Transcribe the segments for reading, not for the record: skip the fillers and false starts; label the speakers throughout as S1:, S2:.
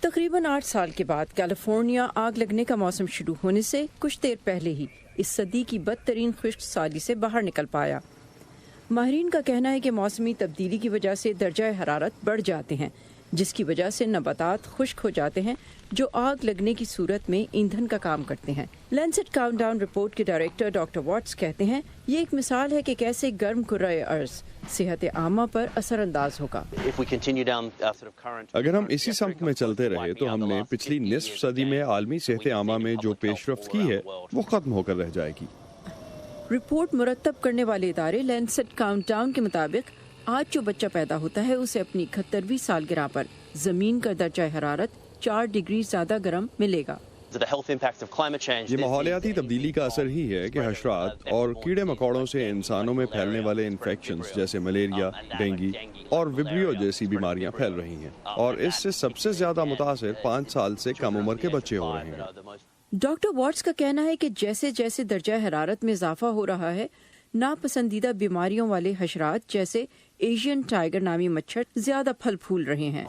S1: تقریباً 8 سال کے بعد کیلیفورنیا آگ لگنے کا موسم شروع ہونے سے کچھ دیر پہلے ہی اس صدی کی بدترین خشک سالی سے باہر نکل پایا۔ ماہرین کا کہنا ہے کہ موسمی تبدیلی کی وجہ سے درجہ حرارت بڑھ جاتے ہیں، جس کی وجہ سے نباتات خشک ہو جاتے ہیں جو آگ لگنے کی صورت میں ایندھن کا کام کرتے ہیں۔ لینسٹ کاؤنٹ ڈاؤن رپورٹ کے ڈائریکٹر ڈاکٹر واٹس کہتے ہیں یہ ایک مثال ہے کہ کیسے گرم کرۂ ارض صحت عامہ پر اثر انداز ہوگا۔
S2: اگر ہم اسی سمت میں چلتے رہے تو ہم نے پچھلی نصف صدی میں عالمی صحت عامہ میں جو پیش رفت کی ہے وہ ختم ہو کر رہ جائے گی۔
S1: رپورٹ مرتب کرنے والے ادارے لینسٹ کاؤنٹ ڈاؤن کے مطابق آج جو بچہ پیدا ہوتا ہے اسے اپنی 71ویں سالگرہ پر زمین کا درجہ حرارت 4 ڈگری زیادہ گرم ملے گا۔
S2: یہ ماحولیاتی تبدیلی کا اثر ہی ہے کہ حشرات اور کیڑے مکوڑوں سے انسانوں میں پھیلنے والے انفیکشنز جیسے ملیریا، ڈینگی اور وبریو جیسی بیماریاں پھیل رہی ہیں، اور اس سے سب سے زیادہ متاثر 5 سال سے کم عمر کے بچے ہو رہے ہیں۔
S1: ڈاکٹر واٹس کا کہنا ہے کہ جیسے جیسے درجہ حرارت میں اضافہ ہو رہا ہے، ناپسندیدہ بیماریوں والے حشرات جیسے ایشین ٹائیگر نامی مچھر زیادہ پھل پھول رہے ہیں۔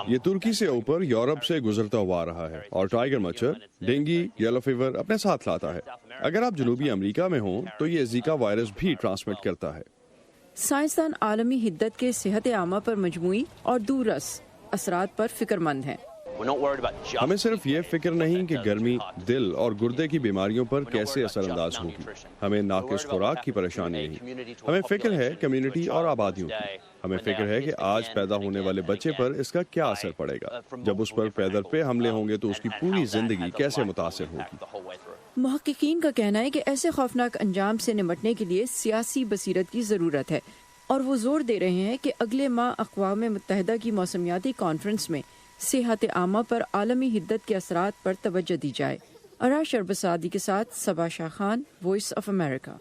S2: یہ ترکی سے اوپر یورپ سے گزرتا ہوا آ رہا ہے، اور ٹائیگر مچھر ڈینگی، یلو فیور اپنے ساتھ لاتا ہے۔ اگر آپ جنوبی امریکہ میں ہوں تو یہ زیکا وائرس بھی ٹرانسمٹ کرتا ہے۔
S1: سائنسدان عالمی حدت کے صحت عامہ پر مجموعی اور دور رس اثرات پر فکر مند ہیں۔
S2: ہمیں صرف یہ فکر نہیں کہ گرمی دل اور گردے کی بیماریوں پر کیسے اثر انداز ہوگی، ہمیں ناقص خوراک کی پریشانی نہیں، ہمیں فکر ہے کمیونٹی اور آبادیوں کی۔ ہمیں فکر ہے کہ آج پیدا ہونے والے بچے پر اس کا کیا اثر پڑے گا، جب اس پر پیدر پہ حملے ہوں گے تو اس کی پوری زندگی کیسے متاثر ہوگی۔
S1: محققین کا کہنا ہے کہ ایسے خوفناک انجام سے نمٹنے کے لیے سیاسی بصیرت کی ضرورت ہے، اور وہ زور دے رہے ہیں کہ اگلے ماہ اقوام متحدہ کی موسمیاتی کانفرنس میں صحت عامہ پر عالمی حدت کے اثرات پر توجہ دی جائے۔ ارا شربسادی کے ساتھ صبا شاہ خان، وائس آف امریکہ۔